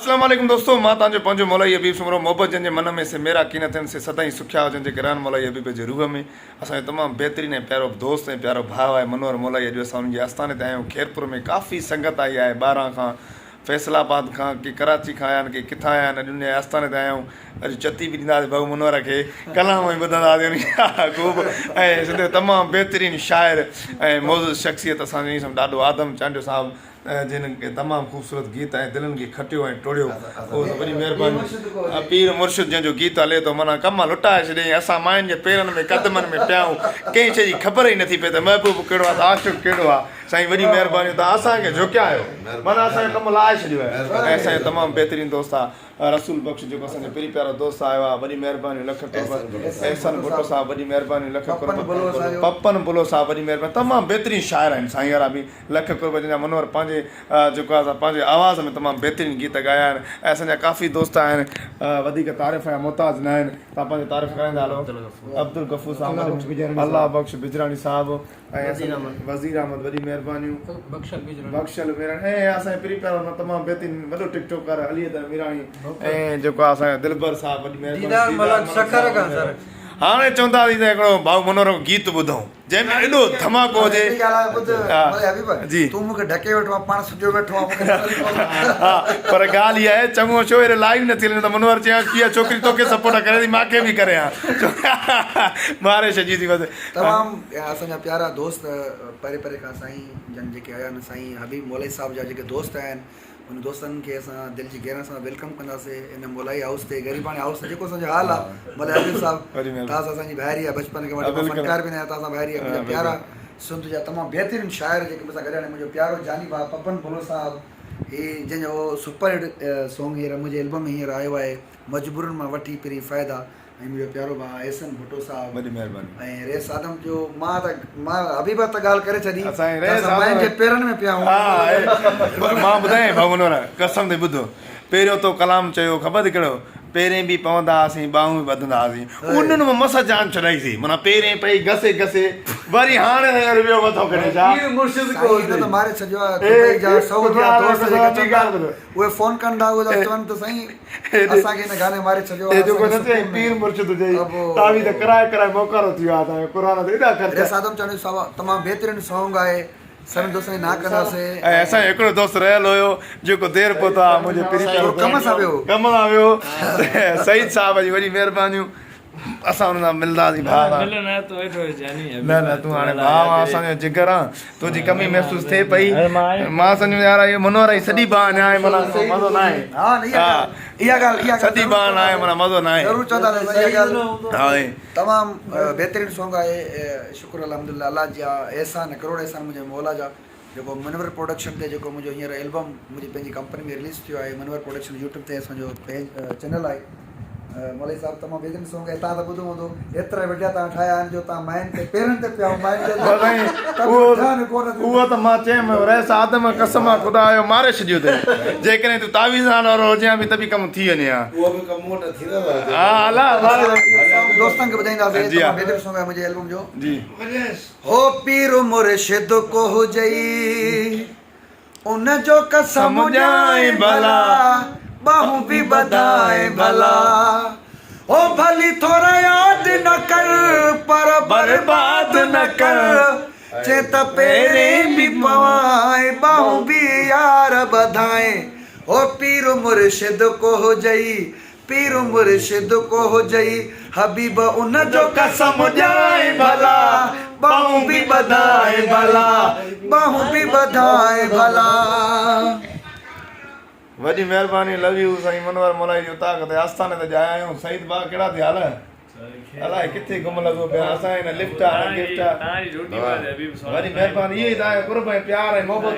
अस्सलाम वालेकुम दोस्तों, मां तव्हांजो पंहिंजो मौलाई हबीब सुमरो मोहब्बत जंहिंजे मन में से मेरा की न थियनि से सदाईं सुखिया हुजनि जेके रहनि मौलाई हबीब जे रूह में। असांजो तमामु बहितरीन ऐं प्यारो दोस्त ऐं प्यारो भाउ आहे मनोहर मौलाई। अॼु असां उनजे आस्थाने ते आहियूं। खैरपुर में काफ़ी संगत आई आहे, 12 खां फैसलाबाद खां, की कराची खां आया आहिनि, की किथां आया आहिनि। अॼु उनजे आस्थाने ते आया आहियूं। अॼु चती बि ॾींदासीं भाऊ मनोहर खे, कलाम ई ॿुधंदासीं उन ख़ूब। ऐं सिंध तमामु बहितरीनु शाइर ऐं मौजूद शख़्सियत असांजो ॾाढो आदम चांडियो साहिबु, जिन खे तमामु ख़ूबसूरत गीत ऐं दिलनि खे खटियो ऐं टोड़ियो। उहो त वॾी महिरबानी। पीर मुर्शिद जंहिंजो गीत हले थो, माना कम लुटाए छॾियईं। असां मायुनि जे पेरनि में क़दमनि में पियाऊं, कंहिं शइ जी ख़बर ई नथी पए त महबूब कहिड़ो आहे, त आशिक़ कहिड़ो आहे। साईं वॾी महिरबानी, तव्हां असांखे झुकिया आहियो, माना असांजो कमु लाहे छॾियो आहे। ऐं असांजो तमामु बहितरीनु दोस्त आहे रसूल बख़्श, जेको असांजो पहिरीं प्यारो दोस्त आयो आहे। वॾी महिरबानी, लख एहसन भुट्टो साहिबु, वॾी महिरबानी, लख पपन बुलो साहिबु, वॾी महिरबानी। तमामु बहितरीनु शाइर आहिनि साईं वारा बि, लख कुर्ब। जंहिंजा मनोहर पंहिंजे जेको आहे पंहिंजे आवाज़ में तमामु बहितरीनु गीत ॻाया आहिनि। ऐं असांजा काफ़ी दोस्त आहिनि, वधीक तारीफ़ जा मुहताज न आहिनि। तव्हां पंहिंजी तारीफ़ कराईंदा हलो। अब्दुल गफ़ूर साहिबु, अलाह बख़्श बिजरानी साहिबु, ऐं वज़ीर अहमद, वॾी महिरबानियूं, बख़्शल मीरानी। ऐं असांजे पहिरीं प्यारो तमामु बहितरीनु वॾो टिकटॉकर अलीअदर मीरानी, ऐं जेको आहे असांजो दिलबर साहिबु, वॾी महिरबानी। हाणे चवंदासीं त हिकिड़ो भाऊ मनोहर जो गीत ॿुधूं जंहिंमें एॾो धमाको हुजे। जी तूं मूंखे ढके वेठो आहे, पाण सुठो वेठो आहे। हा, पर ॻाल्हि इहा आहे, चङो शो हेॾे लाइव न थी हले त मनोहर चयां कीअं छोकिरी तोखे सपोर्ट करे थी, मूंखे बि करे मारे छॾी थी वधे। तमामु असांजा प्यारा दोस्त परे परे खां साईं जन जेके आया आहिनि, साईं हबीब मौलाई साहिब जा जेके दोस्त आहिनि, उन दोस्तनि खे असां दिलि जी गहराई सां वेलकम कंदासीं इन मौलाई हाउस ते, ग़रीबाणी हाउस ते। जेको असांजो हाल आहे मौलाई हबीब साहिबु, तव्हां असांजी भाइरी आहे, बचपन खां वठी फनकार बि न आहियां, तव्हां भाइरी आहे। मुंहिंजा प्यारा सिंध जा तमामु बहितरीनु शाइर जेके मूंसां गॾु आहिनि, मुंहिंजो प्यारो जानी भाउ पपन बुलो साहिबु, हीअ जंहिंजो सुपर हिट सॉन्ग हींअर मुंहिंजे एल्बम में हींअर आयो आहे, मजबूरनि मां वठी पहिरीं फ़ाइदा। ऐं मुंहिंजो प्यारो भाउ एहसन भुट्टो साहिबु, वॾी महिरबानी। ऐं रेस आदम जो मां हबीब त ॻाल्हि करे छॾी, मायुनि जे पेरनि में पिया आहियूं। मां ॿुधायां भाऊ मनोहर, कसम ते ॿुधो, पहिरियों तो कलाम चयो ख़बर थी कहिड़ो, पेरें बि पवंदा हुआसीं, ॿाहूं बि वधंदा हुआसीं, उन्हनि में मस जान छॾाईसीं। माना पहिरें पई घसे घसे, वरी हाणे ॿियो मथो करे छा मारे छॾियो आहे। उहे फोन कंदा चवनि त साईं असांखे हिन गाने मारे छॾियो आहे। पीर मुर्शिद हुजे, तावी त कराए कराए मोकारो थी वियो आहे असांजो क़ुरान ते। एॾा ख़र्च सादम चांडियो साहिबु तमामु बहितरीनु सॉन्ग आहे, सभिनी दोस्तनि ना कंदासीं। ऐं असांजो हिकिड़ो दोस्त रहियल हुयो जेको देरि पहुतो आहे, मुंहिंजे पहिरीं कम सां वियो सईद साहिब जी, वॾी महिरबानियूं। असां हुन सां मिलंदासीं। भाउ न न तूं हाणे भाउ आहे, असांजो जिगर आहे, तुंहिंजी कमी महसूसु थिए पई। मां सम्झो यार इहो मनोहर जी सॼी बाहि न आहे, माना मज़ो न आहे। सॼी बाहि न आहे, माना मज़ो न आहे। तमामु बहितरीनु सॉन्ग आहे, शुक्र अलहमदुलिल्लाह अल्लाह जा एहसान, करोड़ एहसान मुंहिंजे मौला जा। जेको मनवर प्रोडक्शन ते जेको मुंहिंजो हींअर एल्बम मुंहिंजी पंहिंजी कंपनी में रिलीज़ थियो आहे, मनवर प्रोडक्शन यूट्यूब ते असांजो पेज चैनल आहे। मौलाई साहिबु तमामु बहितरीनु सॉन्ग आहे। तव्हां त ॿुधो हूंदो, एतिरा वॾा तव्हां ठाहिया आहिनि जो तव्हां माइनि ते पेरनि ते पिया उहो त मां चयमि रहिस आदम कसम आहे ख़ुदा जो मारे छॾियो अथई। जेकॾहिं तूं तावीज़ वारो हुजे बि त बि कमु थी वञे हा। दोस्तनि खे ॿुधाईंदासीं, बहितरीनु सॉन्ग आहे मुंहिंजे एल्बम जो। जी हो पीर मुर्शिद को हुजई, उन जो कसम ॼाए भला, बाहूं भी बधाए भला। ओ भली थोड़ा याद न कर, पर बर्बाद न कर, चेत पेरे भी पवाए, बाहूं भी यार बधाए। ओ पीर मुर्शिद को हो जई, पीर मुर्शिद को हो जई, हबीब उन जो कसम ॼाए भला, बाहूं भी बधाए भला, बाहूं भी बधाए भला। वॾी महिरबानी, लव यू साईं मनोहर मौलाई जी उतां ते आस्थाने ते आया आहियूं। सईद भाउ कहिड़ा थी हाल? अलाए किथे घुम लॻो पिया, असां हिन लिफ्ट आहे न गिफ्ट आहे। वॾी महिरबानी, इहे तव्हांजो कुर्ब ऐं प्यार ऐं मोहबत